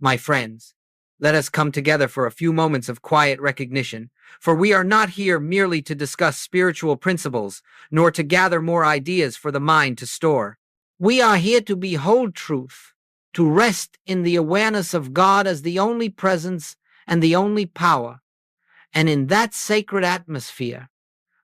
My friends, let us come together for a few moments of quiet recognition, for we are not here merely to discuss spiritual principles, nor to gather more ideas for the mind to store. We are here to behold truth, to rest in the awareness of God as the only presence and the only power. And in that sacred atmosphere,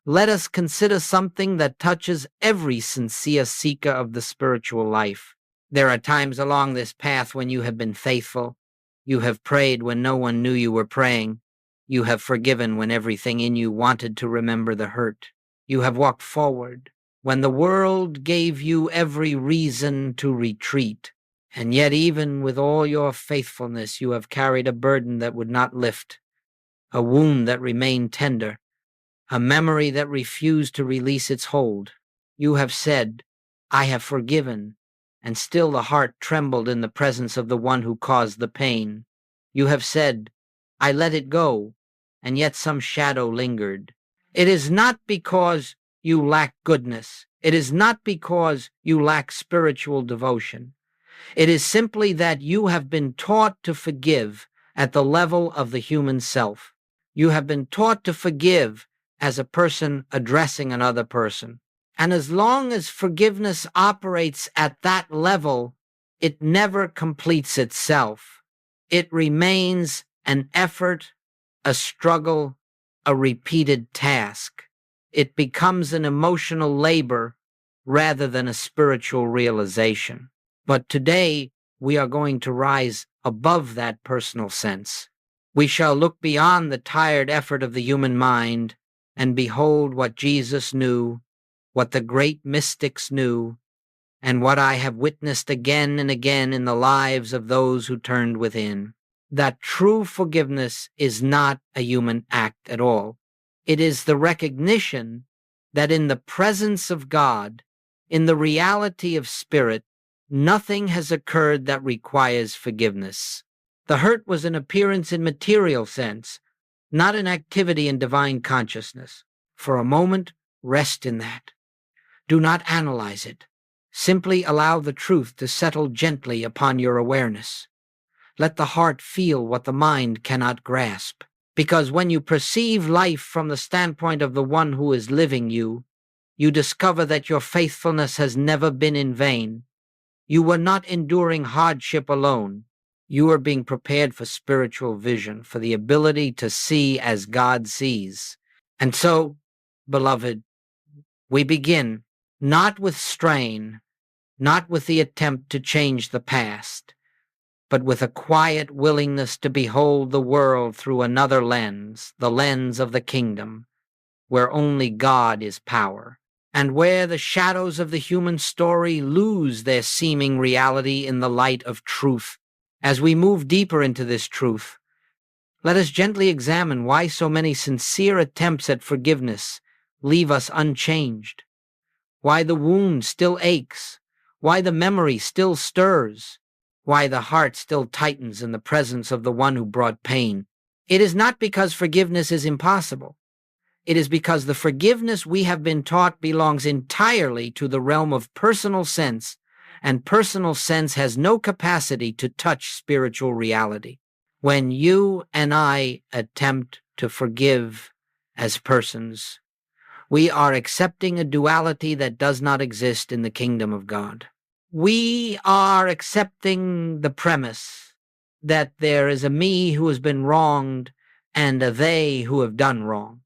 let us consider something that touches every sincere seeker of the spiritual life. There are times along this path when you have been faithful. You have prayed when no one knew you were praying. You have forgiven when everything in you wanted to remember the hurt. You have walked forward when the world gave you every reason to retreat. And yet, even with all your faithfulness, you have carried a burden that would not lift, a wound that remained tender, a memory that refused to release its hold. You have said, "I have forgiven," and still the heart trembled in the presence of the one who caused the pain. You have said, "I let it go," and yet some shadow lingered. It is not because you lack goodness. It is not because you lack spiritual devotion. It is simply that you have been taught to forgive at the level of the human self. You have been taught to forgive as a person addressing another person. And as long as forgiveness operates at that level, it never completes itself. It remains an effort, a struggle, a repeated task. It becomes an emotional labor rather than a spiritual realization. But today, we are going to rise above that personal sense. We shall look beyond the tired effort of the human mind and behold what Jesus knew, what the great mystics knew, and what I have witnessed again and again in the lives of those who turned within. That true forgiveness is not a human act at all. It is the recognition that in the presence of God, in the reality of spirit, nothing has occurred that requires forgiveness. The hurt was an appearance in material sense, not an activity in divine consciousness. For a moment, rest in that. Do not analyze it. Simply allow the truth to settle gently upon your awareness. Let the heart feel what the mind cannot grasp. Because when you perceive life from the standpoint of the one who is living you, you discover that your faithfulness has never been in vain. You were not enduring hardship alone. You were being prepared for spiritual vision, for the ability to see as God sees. And so, beloved, we begin not with strain, not with the attempt to change the past, but with a quiet willingness to behold the world through another lens, the lens of the kingdom, where only God is power, and where the shadows of the human story lose their seeming reality in the light of truth. As we move deeper into this truth, let us gently examine why so many sincere attempts at forgiveness leave us unchanged, why the wound still aches, why the memory still stirs, why the heart still tightens in the presence of the one who brought pain. It is not because forgiveness is impossible. It is because the forgiveness we have been taught belongs entirely to the realm of personal sense, and personal sense has no capacity to touch spiritual reality. When you and I attempt to forgive as persons, we are accepting a duality that does not exist in the kingdom of God. We are accepting the premise that there is a me who has been wronged and a they who have done wrong.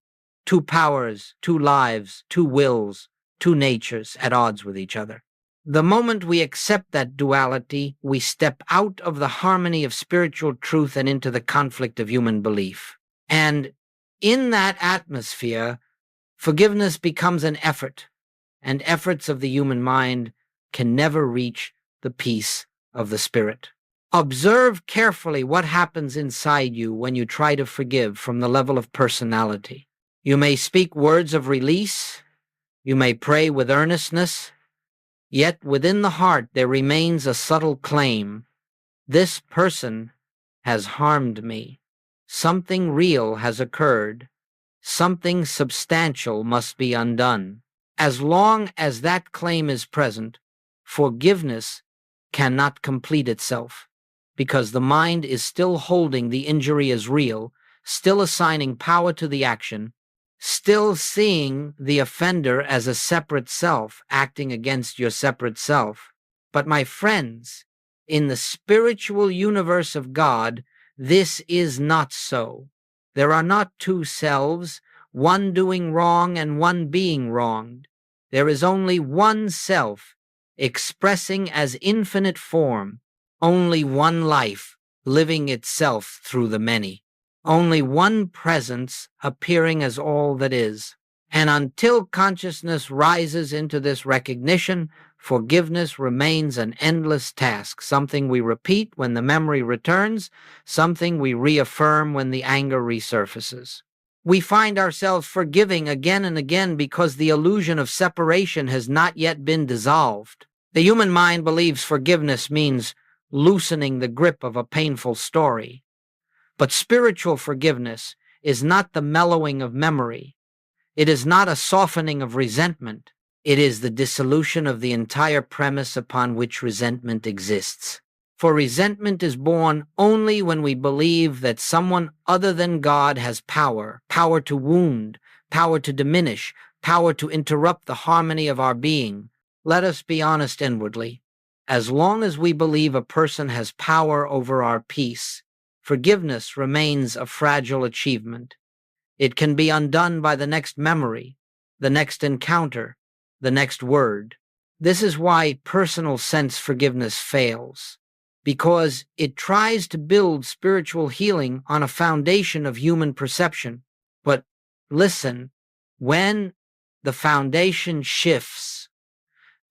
Two powers, two lives, two wills, two natures at odds with each other. The moment we accept that duality, we step out of the harmony of spiritual truth and into the conflict of human belief. And in that atmosphere, forgiveness becomes an effort, and efforts of the human mind can never reach the peace of the spirit. Observe carefully what happens inside you when you try to forgive from the level of personality. You may speak words of release, you may pray with earnestness, yet within the heart there remains a subtle claim. This person has harmed me. Something real has occurred. Something substantial must be undone. As long as that claim is present, forgiveness cannot complete itself. because the mind is still holding the injury as real, still assigning power to the action, still seeing the offender as a separate self acting against your separate self. But my friends, in the spiritual universe of God, this is not so. There are not two selves, one doing wrong and one being wronged. There is only one self, expressing as infinite form, only one life, living itself through the many, only one presence appearing as all that is. And until consciousness rises into this recognition, forgiveness remains an endless task, something we repeat when the memory returns, something we reaffirm when the anger resurfaces. We find ourselves forgiving again and again because the illusion of separation has not yet been dissolved. The human mind believes forgiveness means loosening the grip of a painful story. But spiritual forgiveness is not the mellowing of memory. It is not a softening of resentment. It is the dissolution of the entire premise upon which resentment exists. For resentment is born only when we believe that someone other than God has power, power to wound, power to diminish, power to interrupt the harmony of our being. Let us be honest inwardly. As long as we believe a person has power over our peace, forgiveness remains a fragile achievement. It can be undone by the next memory, the next encounter, the next word. This is why personal sense forgiveness fails, because it tries to build spiritual healing on a foundation of human perception. But listen, when the foundation shifts,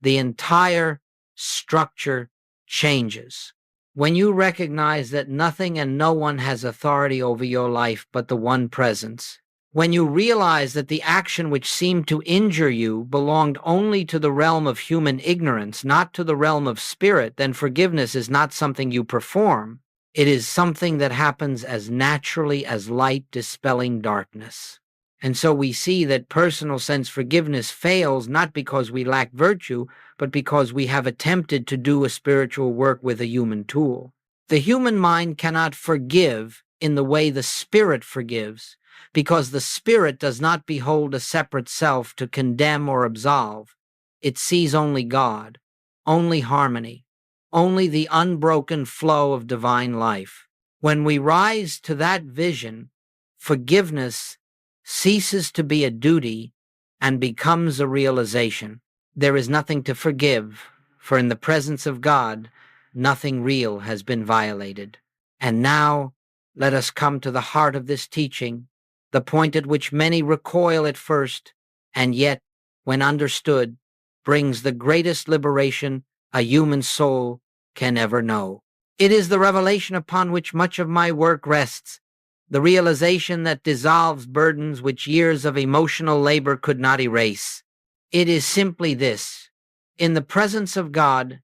the entire structure changes. When you recognize that nothing and no one has authority over your life but the one presence, when you realize that the action which seemed to injure you belonged only to the realm of human ignorance, not to the realm of spirit, then forgiveness is not something you perform. It is something that happens as naturally as light dispelling darkness. And so we see that personal sense forgiveness fails not because we lack virtue, but because we have attempted to do a spiritual work with a human tool. The human mind cannot forgive in the way the spirit forgives, because the spirit does not behold a separate self to condemn or absolve. It sees only God, only harmony, only the unbroken flow of divine life. When we rise to that vision, forgiveness ceases to be a duty and becomes a realization. There is nothing to forgive, for in the presence of God, nothing real has been violated. And now, let us come to the heart of this teaching, the point at which many recoil at first, and yet, when understood, brings the greatest liberation a human soul can ever know. It is the revelation upon which much of my work rests, the realization that dissolves burdens which years of emotional labor could not erase. It is simply this: in the presence of God,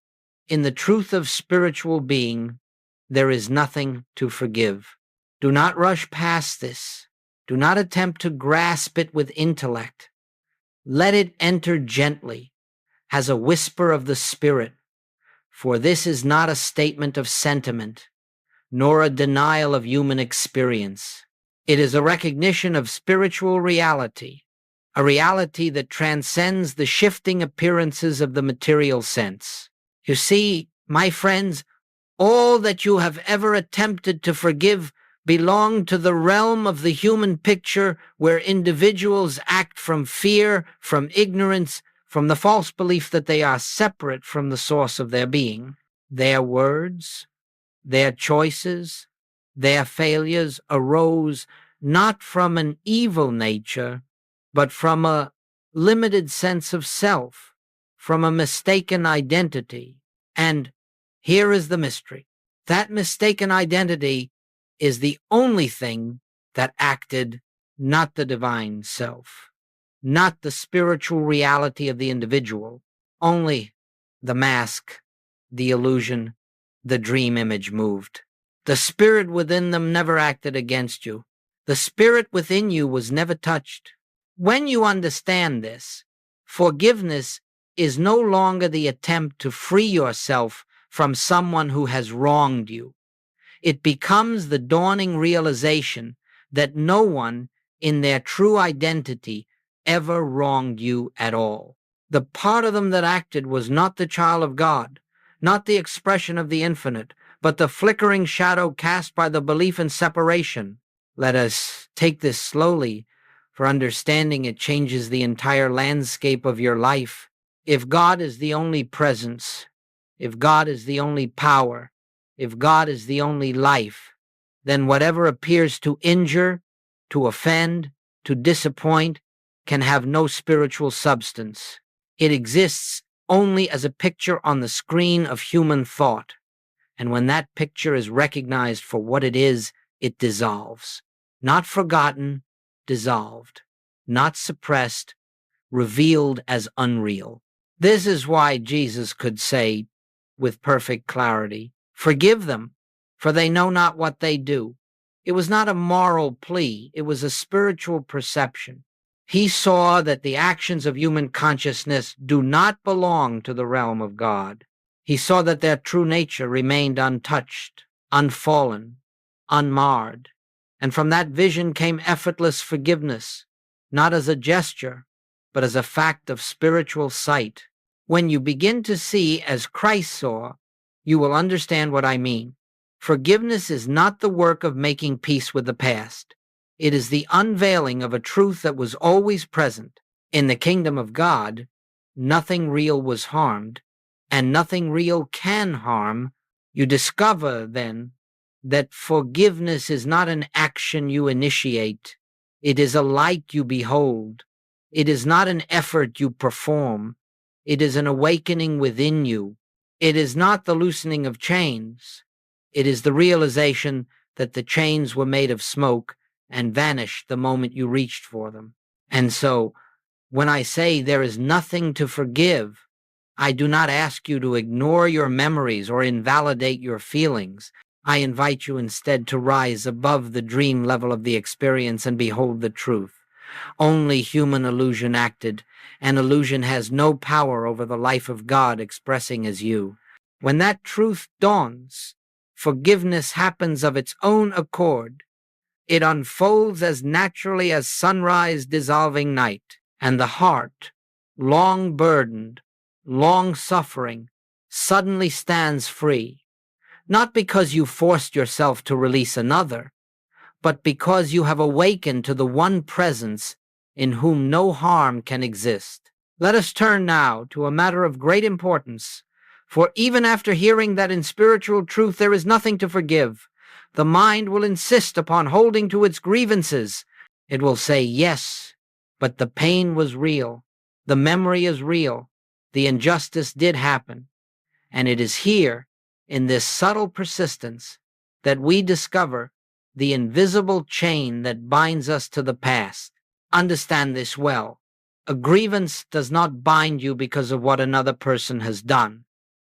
in the truth of spiritual being, there is nothing to forgive. Do not rush past this. Do not attempt to grasp it with intellect. Let it enter gently, as a whisper of the Spirit, for this is not a statement of sentiment, nor a denial of human experience. It is a recognition of spiritual reality, a reality that transcends the shifting appearances of the material sense. You see, my friends, all that you have ever attempted to forgive belong to the realm of the human picture, where individuals act from fear, from ignorance, from the false belief that they are separate from the source of their being. Their words, their choices, their failures arose not from an evil nature, but from a limited sense of self, from a mistaken identity. And here is the mystery. That mistaken identity is the only thing that acted, not the divine self, not the spiritual reality of the individual, only the mask, the illusion, the dream image moved. The spirit within them never acted against you. The spirit within you was never touched. When you understand this, forgiveness is no longer the attempt to free yourself from someone who has wronged you. It becomes the dawning realization that no one in their true identity ever wronged you at all. The part of them that acted was not the child of God, not the expression of the infinite, but the flickering shadow cast by the belief in separation. Let us take this slowly, for understanding it changes the entire landscape of your life. If God is the only presence, if God is the only power, if God is the only life, then whatever appears to injure, to offend, to disappoint, can have no spiritual substance. It exists only as a picture on the screen of human thought. And when that picture is recognized for what it is, it dissolves. Not forgotten, dissolved. Not suppressed, revealed as unreal. This is why Jesus could say with perfect clarity, "Forgive them, for they know not what they do." It was not a moral plea, it was a spiritual perception. He saw that the actions of human consciousness do not belong to the realm of God. He saw that their true nature remained untouched, unfallen, unmarred. And from that vision came effortless forgiveness, not as a gesture, but as a fact of spiritual sight. When you begin to see as Christ saw, you will understand what I mean. Forgiveness is not the work of making peace with the past. It is the unveiling of a truth that was always present. In the kingdom of God, nothing real was harmed, and nothing real can harm. You discover, then, that forgiveness is not an action you initiate. It is a light you behold. It is not an effort you perform. It is an awakening within you. It is not the loosening of chains. It is the realization that the chains were made of smoke and vanished the moment you reached for them. And so, when I say there is nothing to forgive, I do not ask you to ignore your memories or invalidate your feelings. I invite you instead to rise above the dream level of the experience and behold the truth. Only human illusion acted, and illusion has no power over the life of God expressing as you. When that truth dawns, forgiveness happens of its own accord. It unfolds as naturally as sunrise dissolving night, and the heart, long burdened, long suffering, suddenly stands free, not because you forced yourself to release another, but because you have awakened to the one presence in whom no harm can exist. Let us turn now to a matter of great importance, for even after hearing that in spiritual truth there is nothing to forgive, the mind will insist upon holding to its grievances. It will say, yes, but the pain was real, the memory is real, the injustice did happen, and it is here, in this subtle persistence, that we discover the invisible chain that binds us to the past. Understand this well. A grievance does not bind you because of what another person has done.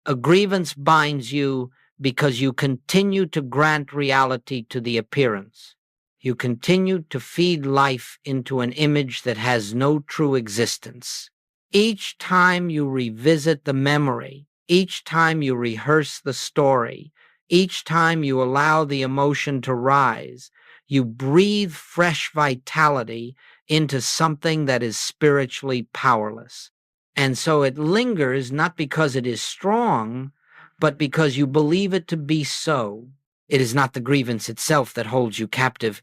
A grievance binds you because you continue to grant reality to the appearance. You continue to feed life into an image that has no true existence. Each time you revisit the memory, each time you rehearse the story, each time you allow the emotion to rise, you breathe fresh vitality into something that is spiritually powerless. And so it lingers not because it is strong, but because you believe it to be so. It is not the grievance itself that holds you captive.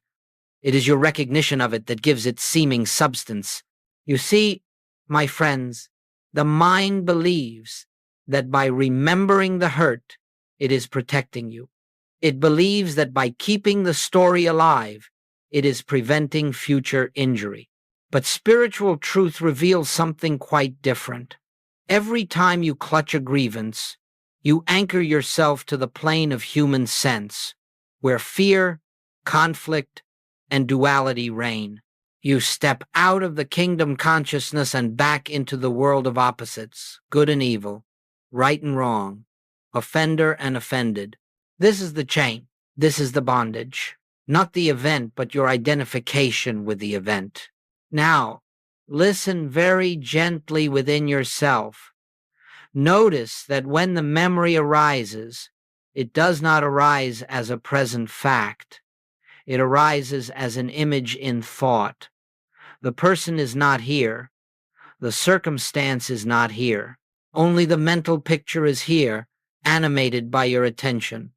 It is your recognition of it that gives it seeming substance. You see, my friends, the mind believes that by remembering the hurt, it is protecting you. It believes that by keeping the story alive, it is preventing future injury. But spiritual truth reveals something quite different. Every time you clutch a grievance, you anchor yourself to the plane of human sense, where fear, conflict, and duality reign. You step out of the kingdom consciousness and back into the world of opposites, good and evil, right and wrong, offender and offended. This is the chain. This is the bondage. Not the event, but your identification with the event. Now, listen very gently within yourself. Notice that when the memory arises, It does not arise as a present fact. It arises as an image in thought. The person is not here. The circumstance is not here. Only the mental picture is here, animated by your attention.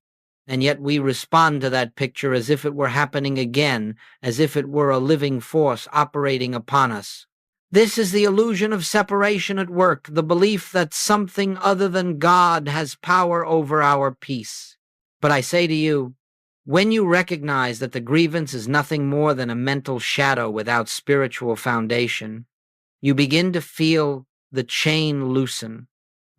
And yet we respond to that picture as if it were happening again, as if it were a living force operating upon us. This is the illusion of separation at work, the belief that something other than God has power over our peace. But I say to you, when you recognize that the grievance is nothing more than a mental shadow without spiritual foundation, you begin to feel the chain loosen.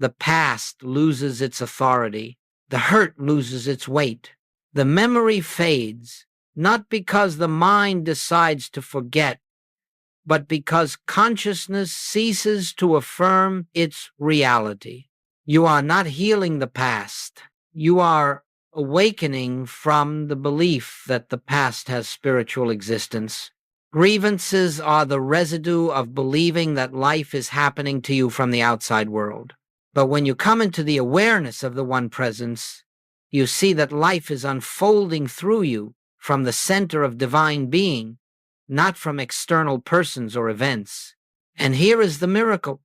The past loses its authority. The hurt loses its weight. The memory fades, not because the mind decides to forget, but because consciousness ceases to affirm its reality. You are not healing the past. You are awakening from the belief that the past has spiritual existence. Grievances are the residue of believing that life is happening to you from the outside world. But when you come into the awareness of the One Presence, you see that life is unfolding through you from the center of divine being, not from external persons or events. And here is the miracle.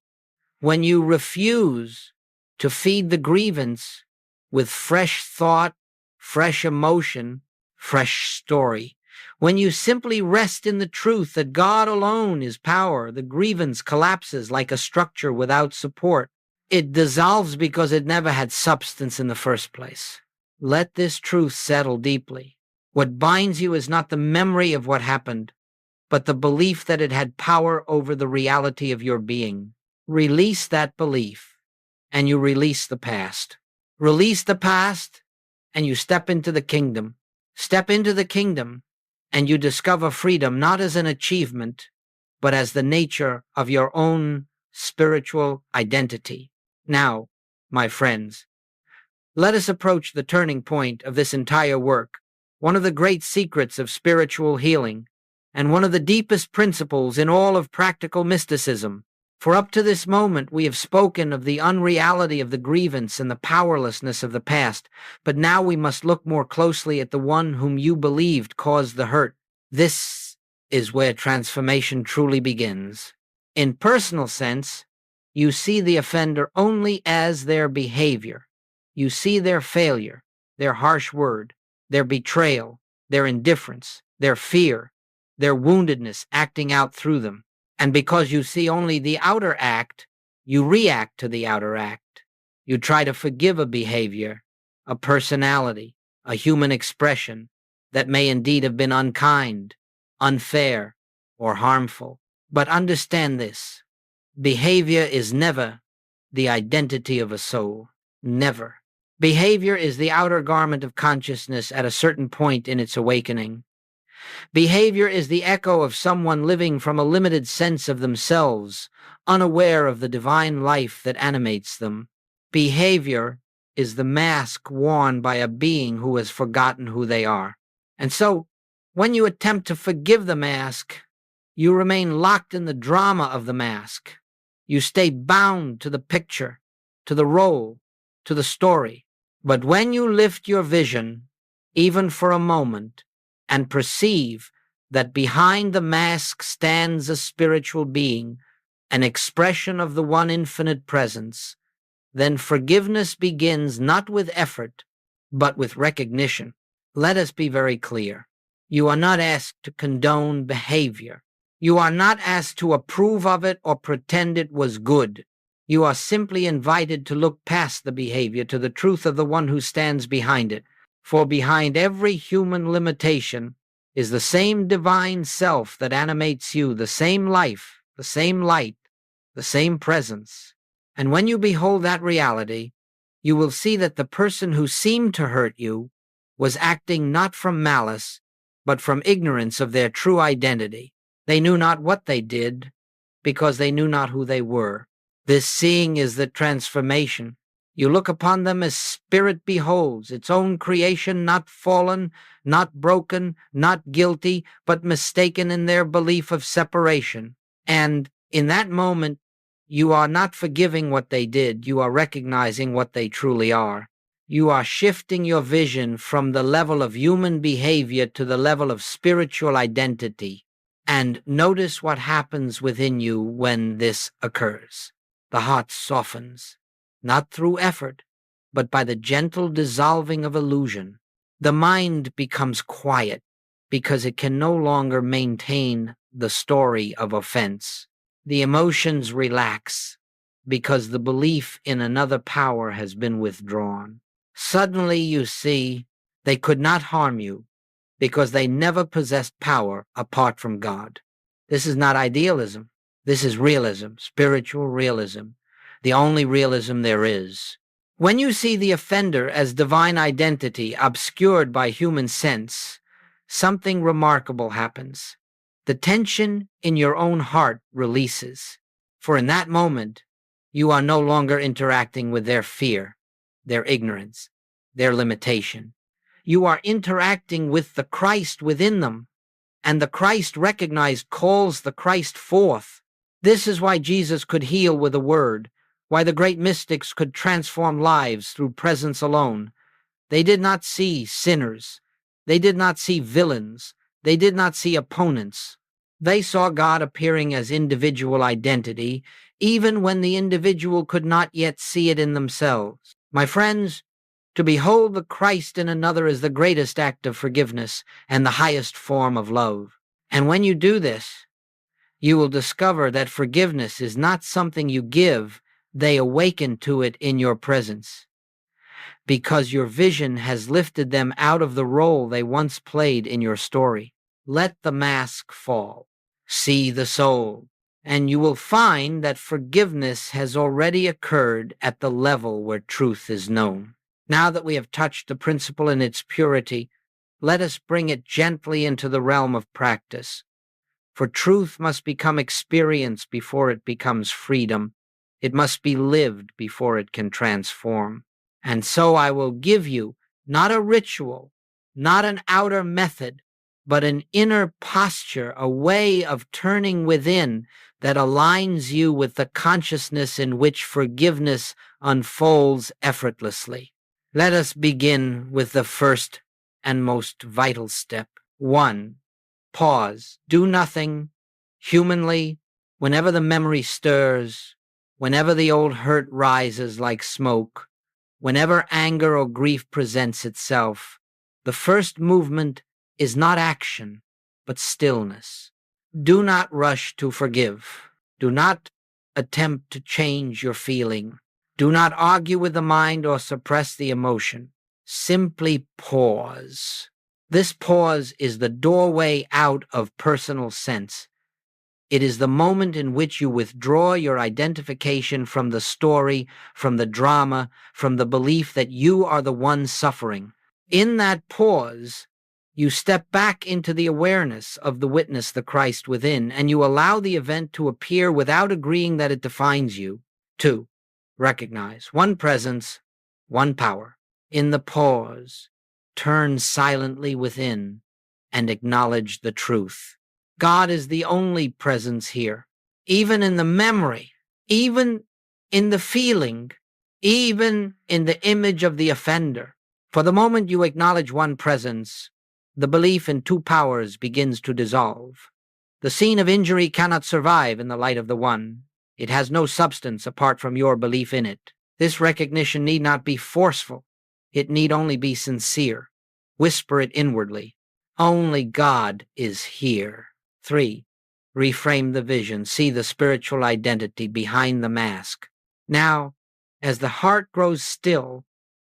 When you refuse to feed the grievance with fresh thought, fresh emotion, fresh story, when you simply rest in the truth that God alone is power, the grievance collapses like a structure without support. It dissolves because it never had substance in the first place. Let this truth settle deeply. What binds you is not the memory of what happened, but the belief that it had power over the reality of your being. Release that belief, and you release the past. Release the past, and you step into the kingdom. Step into the kingdom, and you discover freedom not as an achievement, but as the nature of your own spiritual identity. Now, my friends, let us approach the turning point of this entire work, one of the great secrets of spiritual healing, and one of the deepest principles in all of practical mysticism. For up to this moment we have spoken of the unreality of the grievance and the powerlessness of the past, but now we must look more closely at the one whom you believed caused the hurt. This is where transformation truly begins. In personal sense, you see the offender only as their behavior. You see their failure, their harsh word, their betrayal, their indifference, their fear, their woundedness acting out through them. And because you see only the outer act, you react to the outer act. You try to forgive a behavior, a personality, a human expression that may indeed have been unkind, unfair, or harmful. But understand this. Behavior is never the identity of a soul. Never. Behavior is the outer garment of consciousness at a certain point in its awakening. Behavior is the echo of someone living from a limited sense of themselves, unaware of the divine life that animates them. Behavior is the mask worn by a being who has forgotten who they are. And so, when you attempt to forgive the mask, you remain locked in the drama of the mask. You stay bound to the picture, to the role, to the story. But when you lift your vision, even for a moment, and perceive that behind the mask stands a spiritual being, an expression of the one infinite presence, then forgiveness begins not with effort, but with recognition. Let us be very clear. You are not asked to condone behavior. You are not asked to approve of it or pretend it was good. You are simply invited to look past the behavior to the truth of the one who stands behind it. For behind every human limitation is the same divine self that animates you, the same life, the same light, the same presence. And when you behold that reality, you will see that the person who seemed to hurt you was acting not from malice, but from ignorance of their true identity. They knew not what they did, because they knew not who they were. This seeing is the transformation. You look upon them as spirit beholds, its own creation, not fallen, not broken, not guilty, but mistaken in their belief of separation. And in that moment, you are not forgiving what they did, you are recognizing what they truly are. You are shifting your vision from the level of human behavior to the level of spiritual identity. And notice what happens within you when this occurs. The heart softens, not through effort, but by the gentle dissolving of illusion. The mind becomes quiet because it can no longer maintain the story of offense. The emotions relax because the belief in another power has been withdrawn. Suddenly you see they could not harm you because they never possessed power apart from God. This is not idealism. This is realism, spiritual realism, the only realism there is. When you see the offender as divine identity obscured by human sense, something remarkable happens. The tension in your own heart releases, for in that moment, you are no longer interacting with their fear, their ignorance, their limitation. You are interacting with the Christ within them, and the Christ recognized calls the Christ forth. This is why Jesus could heal with a word, why the great mystics could transform lives through presence alone. They did not see sinners. They did not see villains. They did not see opponents. They saw God appearing as individual identity, even when the individual could not yet see it in themselves. My friends, to behold the Christ in another is the greatest act of forgiveness and the highest form of love. And when you do this, you will discover that forgiveness is not something you give, they awaken to it in your presence, because your vision has lifted them out of the role they once played in your story. Let the mask fall. See the soul, and you will find that forgiveness has already occurred at the level where truth is known. Now that we have touched the principle in its purity, let us bring it gently into the realm of practice. For truth must become experience before it becomes freedom. It must be lived before it can transform. And so I will give you not a ritual, not an outer method, but an inner posture, a way of turning within that aligns you with the consciousness in which forgiveness unfolds effortlessly. Let us begin with the first and most vital step. 1. Pause. Do nothing. Humanly, whenever the memory stirs, whenever the old hurt rises like smoke, whenever anger or grief presents itself, the first movement is not action, but stillness. Do not rush to forgive. Do not attempt to change your feeling. Do not argue with the mind or suppress the emotion. Simply pause. This pause is the doorway out of personal sense. It is the moment in which you withdraw your identification from the story, from the drama, from the belief that you are the one suffering. In that pause, you step back into the awareness of the witness, the Christ within, and you allow the event to appear without agreeing that it defines you. 2. Recognize one presence, one power. In the pause, turn silently within and acknowledge the truth. God is the only presence here, even in the memory, even in the feeling, even in the image of the offender. For the moment you acknowledge one presence, the belief in two powers begins to dissolve. The scene of injury cannot survive in the light of the one. It has no substance apart from your belief in it. This recognition need not be forceful. It need only be sincere. Whisper it inwardly. Only God is here. 3. Reframe the vision. See the spiritual identity behind the mask. Now, as the heart grows still,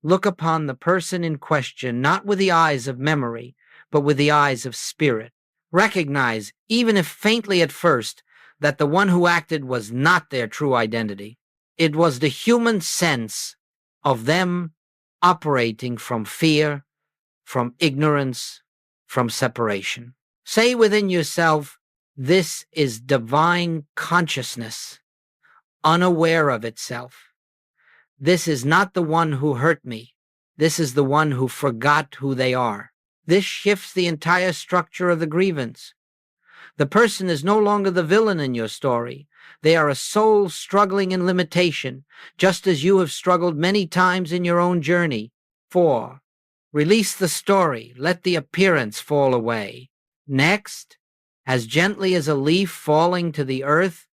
look upon the person in question not with the eyes of memory, but with the eyes of spirit. Recognize, even if faintly at first, that the one who acted was not their true identity. It was the human sense of them operating from fear, from ignorance, from separation. Say within yourself, this is divine consciousness, unaware of itself. This is not the one who hurt me. This is the one who forgot who they are. This shifts the entire structure of the grievance. The person is no longer the villain in your story. They are a soul struggling in limitation, just as you have struggled many times in your own journey. 4. Release the story. Let the appearance fall away. Next, as gently as a leaf falling to the earth,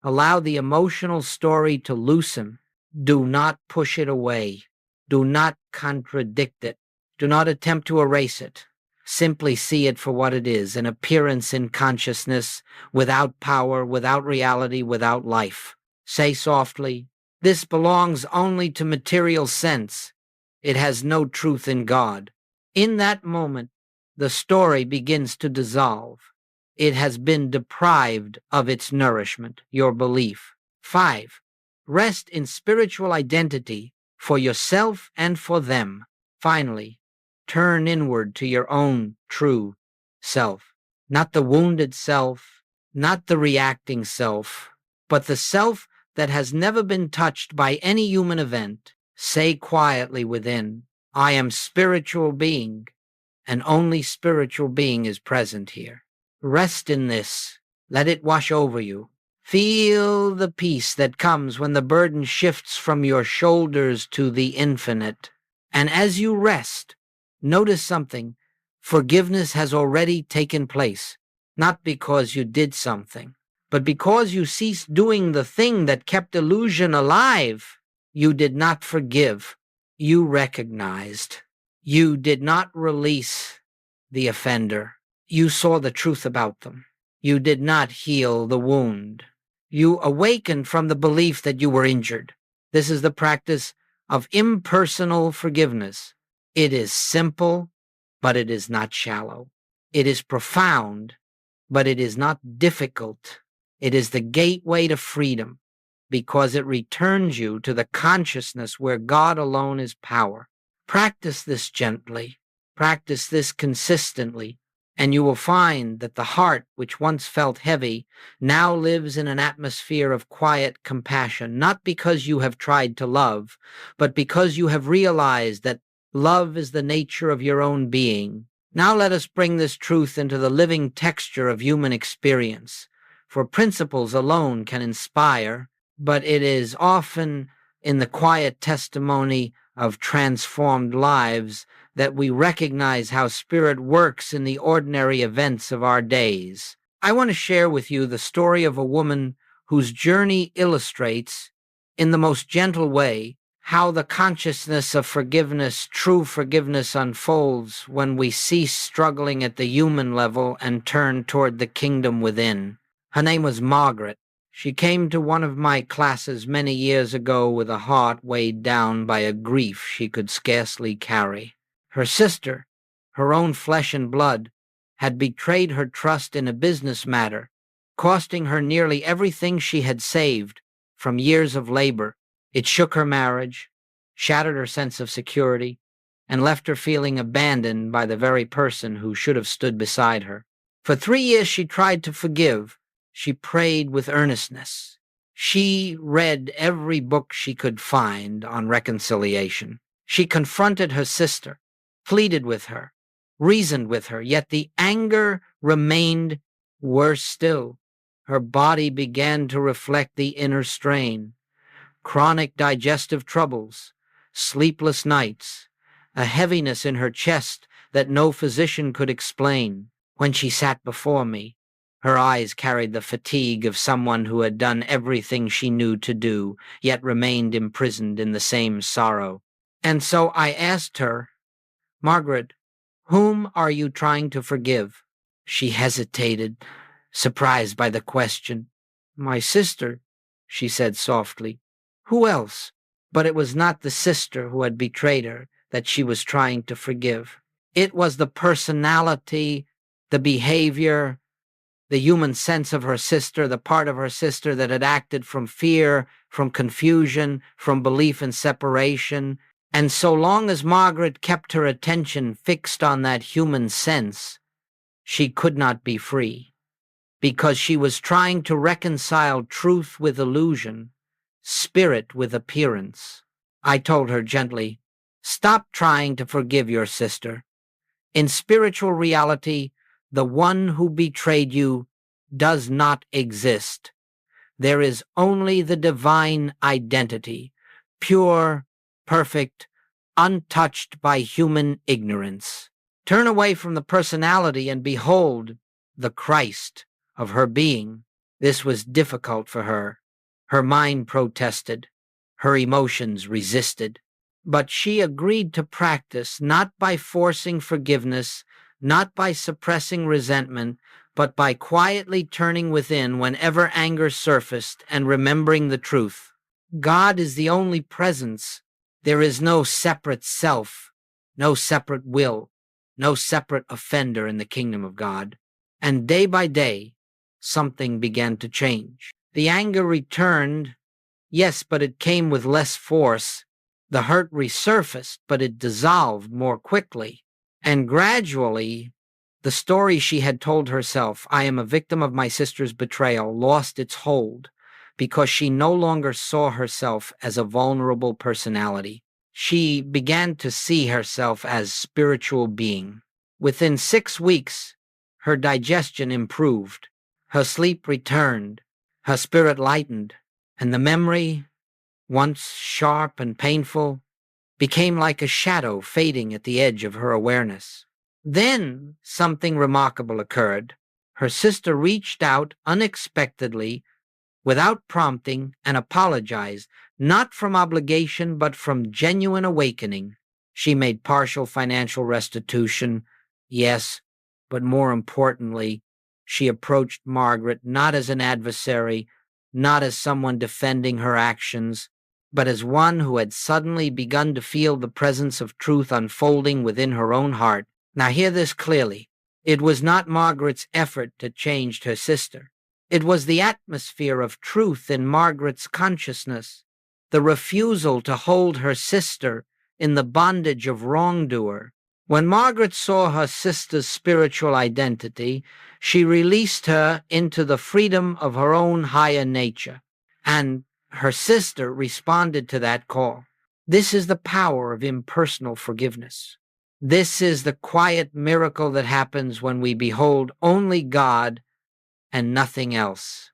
allow the emotional story to loosen. Do not push it away. Do not contradict it. Do not attempt to erase it. Simply see it for what it is, an appearance in consciousness, without power, without reality, without life. Say softly, "This belongs only to material sense. It has no truth in God." In that moment, the story begins to dissolve. It has been deprived of its nourishment, your belief. 5. Rest in spiritual identity for yourself and for them. Finally, turn inward to your own true self. Not the wounded self, not the reacting self, but the self that has never been touched by any human event. Say quietly within, "I am spiritual being, and only spiritual being is present here." Rest in this. Let it wash over you. Feel the peace that comes when the burden shifts from your shoulders to the infinite. And as you rest, notice something. Forgiveness has already taken place, not because you did something, but because you ceased doing the thing that kept illusion alive. You did not forgive. You recognized. You did not release the offender. You saw the truth about them. You did not heal the wound. You awakened from the belief that you were injured. This is the practice of impersonal forgiveness. It is simple, but it is not shallow. It is profound, but it is not difficult. It is the gateway to freedom because it returns you to the consciousness where God alone is power. Practice this gently. Practice this consistently, and you will find that the heart, which once felt heavy, now lives in an atmosphere of quiet compassion, not because you have tried to love, but because you have realized that love is the nature of your own being. Now let us bring this truth into the living texture of human experience, for principles alone can inspire, but it is often in the quiet testimony of transformed lives that we recognize how spirit works in the ordinary events of our days. I want to share with you the story of a woman whose journey illustrates, in the most gentle way, how the consciousness of forgiveness, true forgiveness, unfolds when we cease struggling at the human level and turn toward the kingdom within. Her name was Margaret. She came to one of my classes many years ago with a heart weighed down by a grief she could scarcely carry. Her sister, her own flesh and blood, had betrayed her trust in a business matter, costing her nearly everything she had saved from years of labor. It shook her marriage, shattered her sense of security, and left her feeling abandoned by the very person who should have stood beside her. For 3 years she tried to forgive. She prayed with earnestness. She read every book she could find on reconciliation. She confronted her sister, pleaded with her, reasoned with her, yet the anger remained. Worse still, her body began to reflect the inner strain. Chronic digestive troubles, sleepless nights, a heaviness in her chest that no physician could explain. When she sat before me, her eyes carried the fatigue of someone who had done everything she knew to do, yet remained imprisoned in the same sorrow. And so I asked her, "Margaret, whom are you trying to forgive?" She hesitated, surprised by the question. "My sister," she said softly. Who else? But it was not the sister who had betrayed her that she was trying to forgive. It was the personality, the behavior, the human sense of her sister, the part of her sister that had acted from fear, from confusion, from belief in separation. And so long as Margaret kept her attention fixed on that human sense, she could not be free, because she was trying to reconcile truth with illusion, spirit with appearance. I told her gently, "Stop trying to forgive your sister. In spiritual reality, the one who betrayed you does not exist. There is only the divine identity, pure, perfect, untouched by human ignorance. Turn away from the personality and behold the Christ of her being. This was difficult for her. Her mind protested. Her emotions resisted. But she agreed to practice, not by forcing forgiveness, not by suppressing resentment, but by quietly turning within whenever anger surfaced and remembering the truth. God is the only presence. There is no separate self, no separate will, no separate offender in the kingdom of God. And day by day, something began to change. The anger returned, yes, but it came with less force. The hurt resurfaced, but it dissolved more quickly. And gradually, the story she had told herself, I am a victim of my sister's betrayal, lost its hold because she no longer saw herself as a vulnerable personality. She began to see herself as spiritual being. Within 6 weeks, her digestion improved, her sleep returned, her spirit lightened, and the memory, once sharp and painful, became like a shadow fading at the edge of her awareness. Then something remarkable occurred. Her sister reached out unexpectedly, without prompting, and apologized, not from obligation but from genuine awakening. She made partial financial restitution, yes, but more importantly, she approached Margaret not as an adversary, not as someone defending her actions, but as one who had suddenly begun to feel the presence of truth unfolding within her own heart. Now hear this clearly. It was not Margaret's effort that changed her sister. It was the atmosphere of truth in Margaret's consciousness, the refusal to hold her sister in the bondage of wrongdoer. When Margaret saw her sister's spiritual identity, she released her into the freedom of her own higher nature, and her sister responded to that call. This is the power of impersonal forgiveness. This is the quiet miracle that happens when we behold only God and nothing else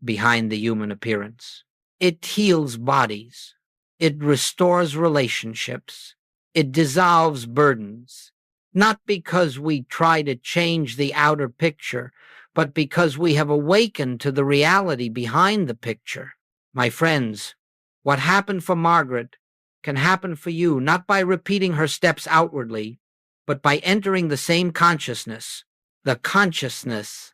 behind the human appearance. It heals bodies. It restores relationships. It dissolves burdens, not because we try to change the outer picture, but because we have awakened to the reality behind the picture. My friends, what happened for Margaret can happen for you, not by repeating her steps outwardly, but by entering the same consciousness, the consciousness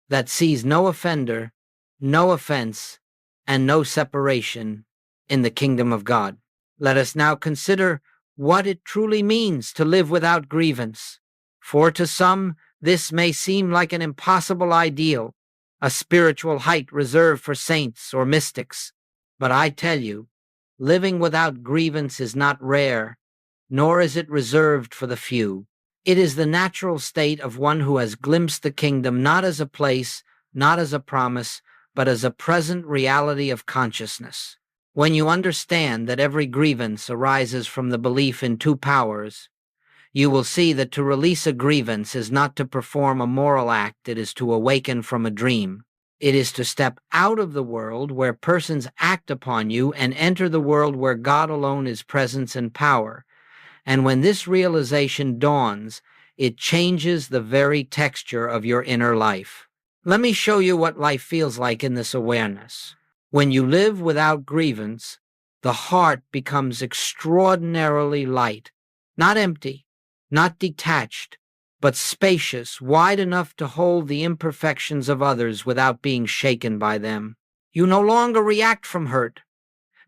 that sees no offender, no offense, and no separation in the kingdom of God. Let us now consider what it truly means to live without grievance. For to some, this may seem like an impossible ideal, a spiritual height reserved for saints or mystics. But I tell you, living without grievance is not rare, nor is it reserved for the few. It is the natural state of one who has glimpsed the kingdom not as a place, not as a promise, but as a present reality of consciousness. When you understand that every grievance arises from the belief in two powers, you will see that to release a grievance is not to perform a moral act, it is to awaken from a dream. It is to step out of the world where persons act upon you and enter the world where God alone is presence and power. And when this realization dawns, it changes the very texture of your inner life. Let me show you what life feels like in this awareness. When you live without grievance, the heart becomes extraordinarily light, not empty, not detached, but spacious, wide enough to hold the imperfections of others without being shaken by them. You no longer react from hurt,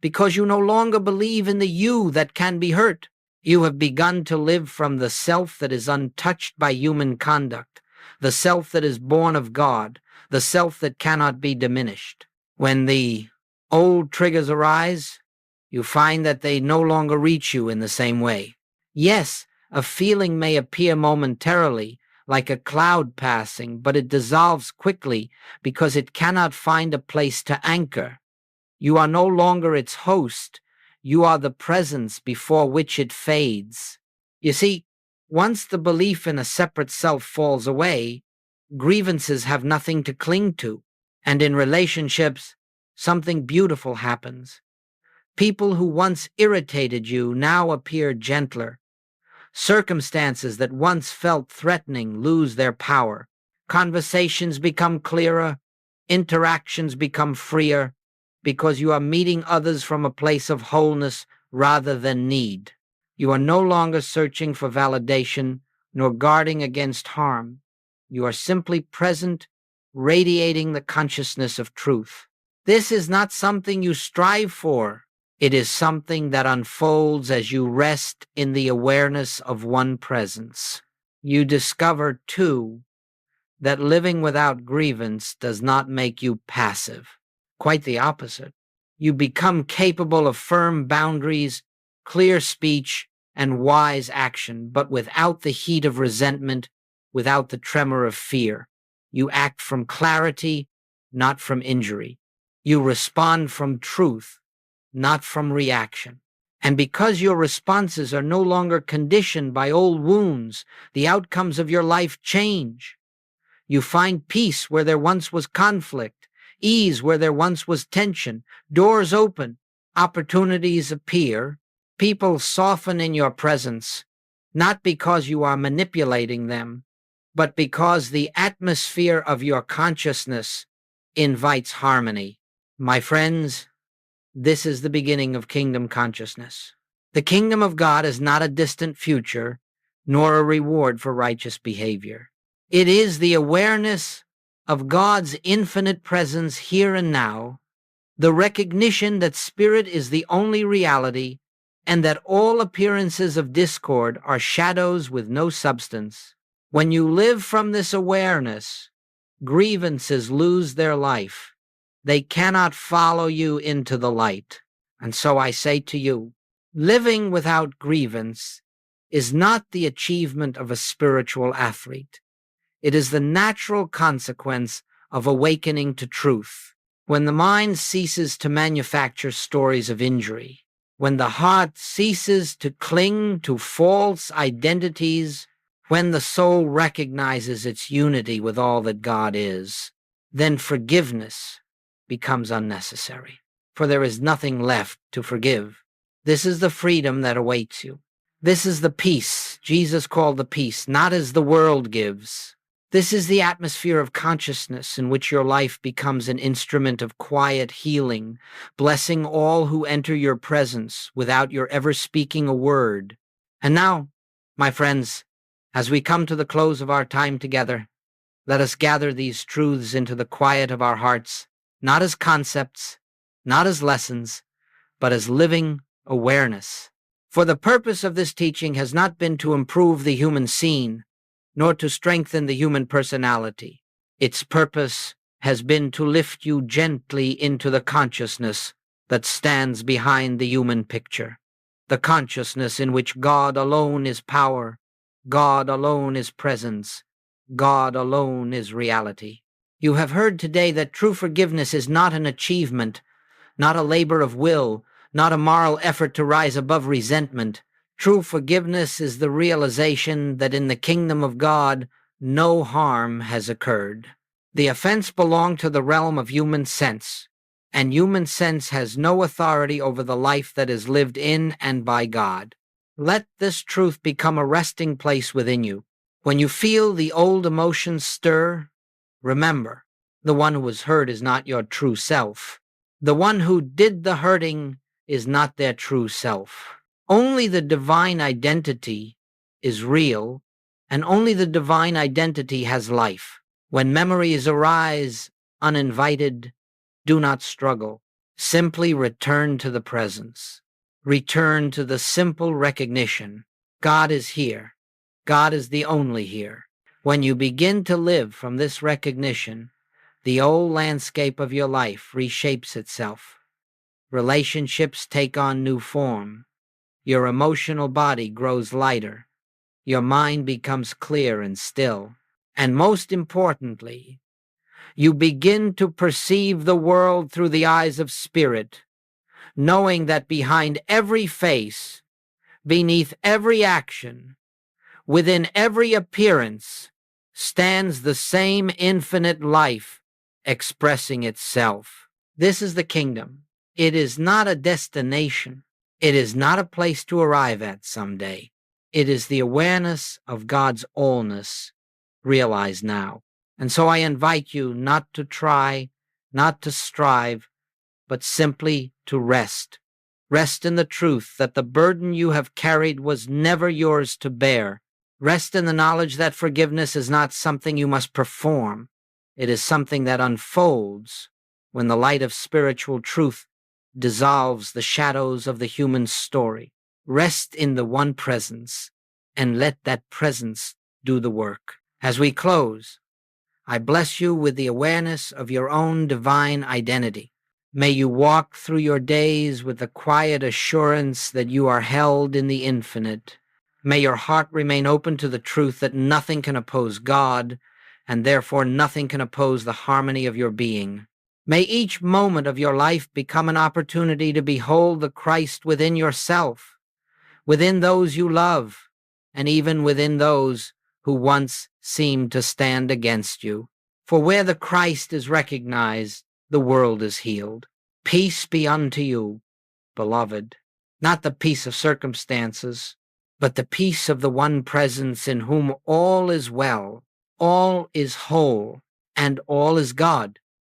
because you no longer believe in the you that can be hurt. You have begun to live from the self that is untouched by human conduct, the self that is born of God, the self that cannot be diminished. When the old triggers arise, you find that they no longer reach you in the same way. Yes, a feeling may appear momentarily, like a cloud passing, but it dissolves quickly because it cannot find a place to anchor. You are no longer its host. You are the presence before which it fades. You see, once the belief in a separate self falls away, grievances have nothing to cling to. And in relationships, something beautiful happens. People who once irritated you now appear gentler. Circumstances that once felt threatening lose their power. Conversations become clearer. Interactions become freer because you are meeting others from a place of wholeness rather than need. You are no longer searching for validation nor guarding against harm. You are simply present, radiating the consciousness of truth. This is not something you strive for. It is something that unfolds as you rest in the awareness of one presence. You discover, too, that living without grievance does not make you passive. Quite the opposite. You become capable of firm boundaries, clear speech, and wise action, but without the heat of resentment, without the tremor of fear. You act from clarity, not from injury. You respond from truth, not from reaction. And because your responses are no longer conditioned by old wounds, the outcomes of your life change. You find peace where there once was conflict, ease where there once was tension, doors open, opportunities appear, people soften in your presence, not because you are manipulating them, but because the atmosphere of your consciousness invites harmony. My friends, this is the beginning of kingdom consciousness. The kingdom of God is not a distant future, nor a reward for righteous behavior. It is the awareness of God's infinite presence here and now, the recognition that spirit is the only reality, and that all appearances of discord are shadows with no substance. When you live from this awareness, grievances lose their life. They cannot follow you into the light. And so I say to you, living without grievance is not the achievement of a spiritual athlete. It is the natural consequence of awakening to truth. When the mind ceases to manufacture stories of injury, when the heart ceases to cling to false identities, when the soul recognizes its unity with all that God is, then forgiveness becomes unnecessary, for there is nothing left to forgive. This is the freedom that awaits you. This is the peace Jesus called the peace, not as the world gives. This is the atmosphere of consciousness in which your life becomes an instrument of quiet healing, blessing all who enter your presence without your ever speaking a word. And now, my friends, as we come to the close of our time together, let us gather these truths into the quiet of our hearts, not as concepts, not as lessons, but as living awareness. For the purpose of this teaching has not been to improve the human scene, nor to strengthen the human personality. Its purpose has been to lift you gently into the consciousness that stands behind the human picture, the consciousness in which God alone is power, God alone is presence, God alone is reality. You have heard today that true forgiveness is not an achievement, not a labor of will, not a moral effort to rise above resentment. True forgiveness is the realization that in the kingdom of God, no harm has occurred. The offense belonged to the realm of human sense, and human sense has no authority over the life that is lived in and by God. Let this truth become a resting place within you. When you feel the old emotions stir, remember, the one who was hurt is not your true self. The one who did the hurting is not their true self. Only the divine identity is real, and only the divine identity has life. When memories arise uninvited, do not struggle. Simply return to the presence. Return to the simple recognition. God is here. God is the only here. When you begin to live from this recognition, the old landscape of your life reshapes itself. Relationships take on new form. Your emotional body grows lighter. Your mind becomes clear and still. And most importantly, you begin to perceive the world through the eyes of spirit, knowing that behind every face, beneath every action, within every appearance, stands the same infinite life expressing itself. This is the kingdom. It is not a destination. It is not a place to arrive at someday. It is the awareness of God's allness realized now. And so I invite you not to try, not to strive, but simply to rest. Rest in the truth that the burden you have carried was never yours to bear. Rest in the knowledge that forgiveness is not something you must perform. It is something that unfolds when the light of spiritual truth dissolves the shadows of the human story. Rest in the one presence and let that presence do the work. As we close, I bless you with the awareness of your own divine identity. May you walk through your days with the quiet assurance that you are held in the infinite. May your heart remain open to the truth that nothing can oppose God, and therefore nothing can oppose the harmony of your being. May each moment of your life become an opportunity to behold the Christ within yourself, within those you love, and even within those who once seemed to stand against you. For where the Christ is recognized, the world is healed. Peace be unto you, beloved, not the peace of circumstances, but the peace of the one presence in whom all is well, all is whole, and all is God.